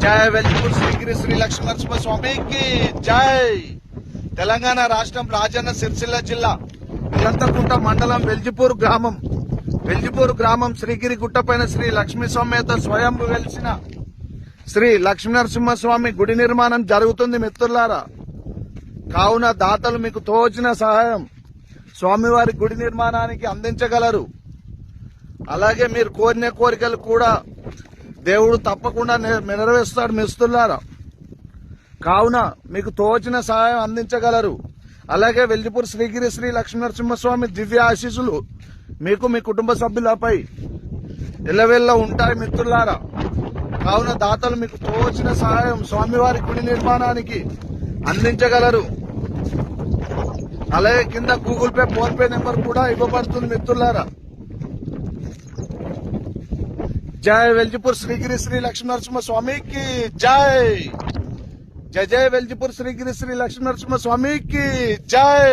జై వెల్జిపూర్ శ్రీగిరి శ్రీ లక్ష్మీనరసింహ స్వామికి జై. తెలంగాణ రాష్ట్రం రాజన్న సిరిసిల్ల జిల్లా ఇలంతకుంట మండలం వెల్జిపూర్ గ్రామం శ్రీగిరి గుట్టపైన శ్రీ లక్ష్మీ సమేత స్వయంభు వెలిసిన శ్రీ లక్ష్మీనరసింహస్వామి గుడి నిర్మాణం జరుగుతుంది మిత్రులారా. కావున దాతలు మీకు తోచిన సహాయం స్వామివారి గుడి నిర్మాణానికి అందించగలరు. అలాగే మీరు కోరిన కోరికలు కూడా దేవుడు తప్పకుండా నెరవేరుస్తాడు మిత్రులారా. కావున మీకు తోచిన సహాయం అందించగలరు. అలాగే వెల్జిపూర్ శ్రీగిరి శ్రీ లక్ష్మీనరసింహస్వామి దివ్య ఆశీస్సులు మీకు మీ కుటుంబ సభ్యులపై ఎల్లవెల్ల ఉంటాయి మిత్రులారా. కావున దాతలు మీకు తోచిన సహాయం స్వామివారి గుడి నిర్మాణానికి అందించగలరు. అలాగే కింద Google pay phone pay number కూడా ఇవ్వబడుతుంది మిత్రులారా. జై వెల్జిపూర్ శ్రీగిరి శ్రీ లక్ష్మీనరసింహ స్వామికి జై. జై జై వెల్జిపూర్ శ్రీగిరి శ్రీ లక్ష్మీనరసింహ స్వామికి జై.